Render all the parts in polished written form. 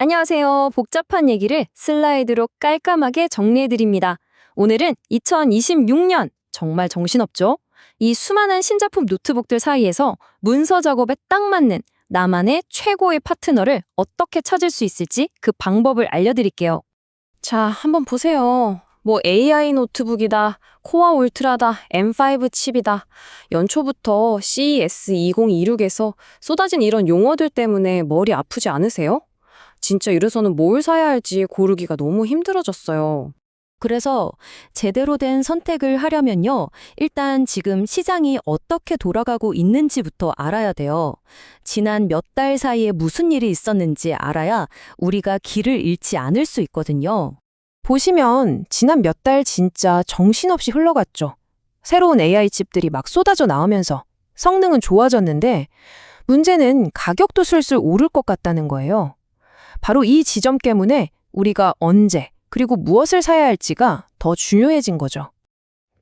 안녕하세요. 복잡한 얘기를 슬라이드로 깔끔하게 정리해드립니다. 오늘은 2026년, 정말 정신없죠? 이 수많은 신제품 노트북들 사이에서 문서 작업에 딱 맞는 나만의 최고의 파트너를 어떻게 찾을 수 있을지 그 방법을 알려드릴게요. 자, 한번 보세요. 뭐 AI 노트북이다, 코어 울트라다, M5 칩이다. 연초부터 CES 2026에서 쏟아진 이런 용어들 때문에 머리 아프지 않으세요? 진짜 이래서는 뭘 사야 할지 고르기가 너무 힘들어졌어요. 그래서 제대로 된 선택을 하려면요. 일단 지금 시장이 어떻게 돌아가고 있는지부터 알아야 돼요. 지난 몇 달 사이에 무슨 일이 있었는지 알아야 우리가 길을 잃지 않을 수 있거든요. 보시면 지난 몇 달 진짜 정신없이 흘러갔죠. 새로운 AI 칩들이 막 쏟아져 나오면서 성능은 좋아졌는데 문제는 가격도 슬슬 오를 것 같다는 거예요. 바로 이 지점 때문에 우리가 언제 그리고 무엇을 사야 할지가 더 중요해진 거죠.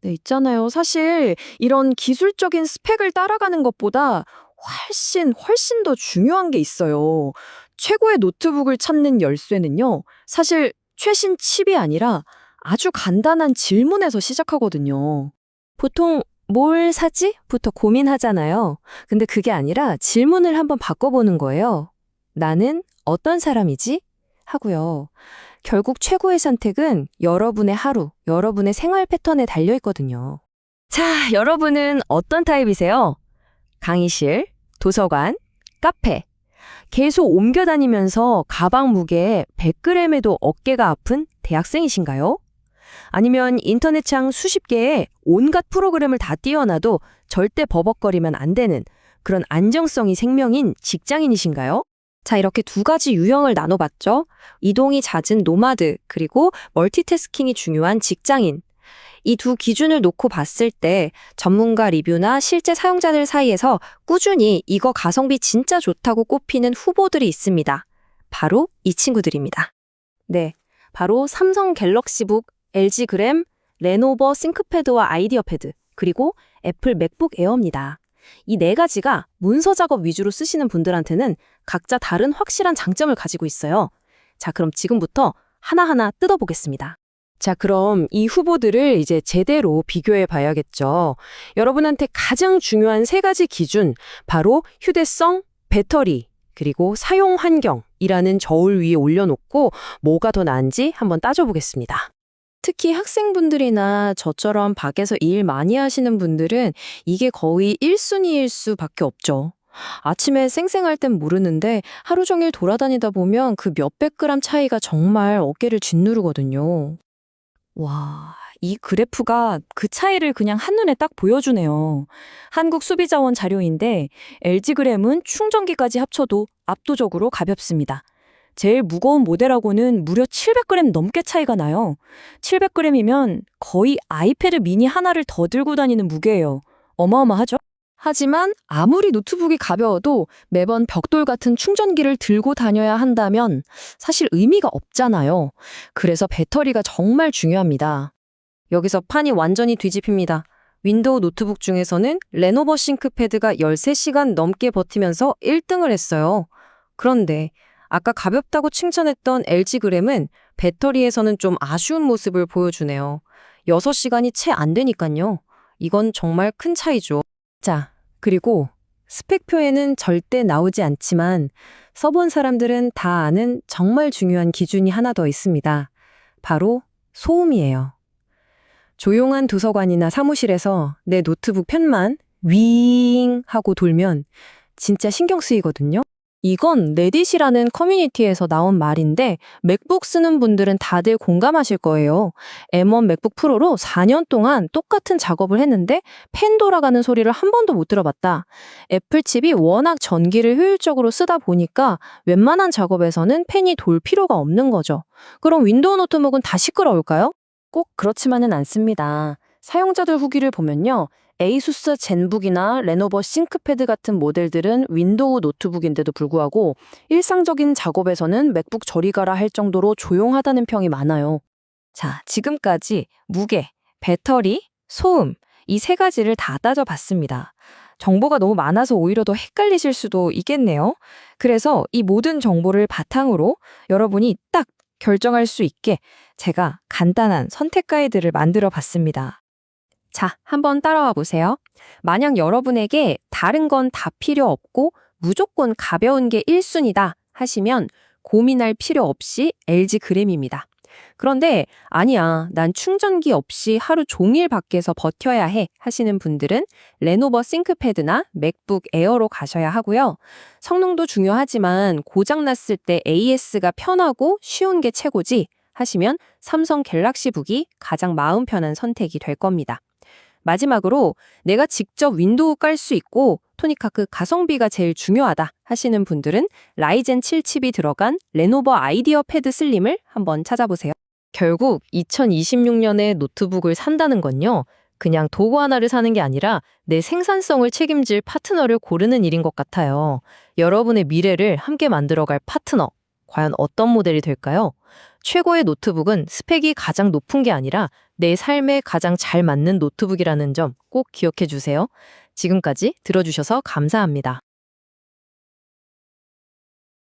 네, 있잖아요. 사실 이런 기술적인 스펙을 따라가는 것보다 훨씬 더 중요한 게 있어요. 최고의 노트북을 찾는 열쇠는요. 사실 최신 칩이 아니라 아주 간단한 질문에서 시작하거든요. 보통 뭘 사지? 부터 고민하잖아요. 근데 그게 아니라 질문을 한번 바꿔보는 거예요. 나는 어떤 사람이지? 하고요. 결국 최고의 선택은 여러분의 하루, 여러분의 생활 패턴에 달려 있거든요. 자, 여러분은 어떤 타입이세요? 강의실, 도서관, 카페. 계속 옮겨 다니면서 가방 무게에 100g에도 어깨가 아픈 대학생이신가요? 아니면 인터넷창 수십 개에 온갖 프로그램을 다 띄워놔도 절대 버벅거리면 안 되는 그런 안정성이 생명인 직장인이신가요? 자, 이렇게 두 가지 유형을 나눠봤죠. 이동이 잦은 노마드, 그리고 멀티태스킹이 중요한 직장인. 이 두 기준을 놓고 봤을 때 전문가 리뷰나 실제 사용자들 사이에서 꾸준히 이거 가성비 진짜 좋다고 꼽히는 후보들이 있습니다. 바로 이 친구들입니다. 네, 바로 삼성 갤럭시북, LG 그램, 레노버 싱크패드와 아이디어 패드, 그리고 애플 맥북 에어입니다. 이 네 가지가 문서 작업 위주로 쓰시는 분들한테는 각자 다른 확실한 장점을 가지고 있어요. 자, 그럼 지금부터 하나하나 뜯어보겠습니다. 자, 그럼 이 후보들을 이제 제대로 비교해 봐야겠죠. 여러분한테 가장 중요한 세 가지 기준, 바로 휴대성, 배터리, 그리고 사용 환경이라는 저울 위에 올려놓고 뭐가 더 나은지 한번 따져보겠습니다. 특히 학생분들이나 저처럼 밖에서 일 많이 하시는 분들은 이게 거의 1순위일 수밖에 없죠. 아침에 쌩쌩할 땐 모르는데 하루 종일 돌아다니다 보면 그 몇백 그램 차이가 정말 어깨를 짓누르거든요. 와, 이 그래프가 그 차이를 그냥 한눈에 딱 보여주네요. 한국수비자원 자료인데 LG그램은 충전기까지 합쳐도 압도적으로 가볍습니다. 제일 무거운 모델하고는 무려 700g 넘게 차이가 나요. 700g이면 거의 아이패드 미니 하나를 더 들고 다니는 무게예요. 어마어마하죠? 하지만 아무리 노트북이 가벼워도 매번 벽돌 같은 충전기를 들고 다녀야 한다면 사실 의미가 없잖아요. 그래서 배터리가 정말 중요합니다. 여기서 판이 완전히 뒤집힙니다. 윈도우 노트북 중에서는 레노버 싱크패드가 13시간 넘게 버티면서 1등을 했어요. 그런데 아까 가볍다고 칭찬했던 LG 그램은 배터리에서는 좀 아쉬운 모습을 보여주네요. 6시간이 채 안 되니까요. 이건 정말 큰 차이죠. 자, 그리고 스펙표에는 절대 나오지 않지만 써본 사람들은 다 아는 정말 중요한 기준이 하나 더 있습니다. 바로 소음이에요. 조용한 도서관이나 사무실에서 내 노트북 편만 윙 하고 돌면 진짜 신경 쓰이거든요. 이건 레딧이라는 커뮤니티에서 나온 말인데 맥북 쓰는 분들은 다들 공감하실 거예요. M1 맥북 프로로 4년 동안 똑같은 작업을 했는데 펜 돌아가는 소리를 한 번도 못 들어봤다. 애플 칩이 워낙 전기를 효율적으로 쓰다 보니까 웬만한 작업에서는 펜이 돌 필요가 없는 거죠. 그럼 윈도우 노트북은 다 시끄러울까요? 꼭 그렇지만은 않습니다. 사용자들 후기를 보면요. 에이수스 젠북이나 레노버 싱크패드 같은 모델들은 윈도우 노트북인데도 불구하고 일상적인 작업에서는 맥북 저리 가라 할 정도로 조용하다는 평이 많아요. 자, 지금까지 무게, 배터리, 소음, 이 세 가지를 다 따져봤습니다. 정보가 너무 많아서 오히려 더 헷갈리실 수도 있겠네요. 그래서 이 모든 정보를 바탕으로 여러분이 딱 결정할 수 있게 제가 간단한 선택 가이드를 만들어 봤습니다. 자, 한번 따라와 보세요. 만약 여러분에게 다른 건 다 필요 없고 무조건 가벼운 게 1순위다 하시면 고민할 필요 없이 LG 그램입니다. 그런데 아니야, 난 충전기 없이 하루 종일 밖에서 버텨야 해 하시는 분들은 레노버 싱크패드나 맥북 에어로 가셔야 하고요. 성능도 중요하지만 고장났을 때 AS가 편하고 쉬운 게 최고지 하시면 삼성 갤럭시 북이 가장 마음 편한 선택이 될 겁니다. 마지막으로 내가 직접 윈도우 깔 수 있고 토니카크 가성비가 제일 중요하다 하시는 분들은 라이젠 7 칩이 들어간 레노버 아이디어 패드 슬림을 한번 찾아보세요. 결국 2026년에 노트북을 산다는 건요. 그냥 도구 하나를 사는 게 아니라 내 생산성을 책임질 파트너를 고르는 일인 것 같아요. 여러분의 미래를 함께 만들어갈 파트너. 과연 어떤 모델이 될까요? 최고의 노트북은 스펙이 가장 높은 게 아니라 내 삶에 가장 잘 맞는 노트북이라는 점 꼭 기억해 주세요. 지금까지 들어주셔서 감사합니다.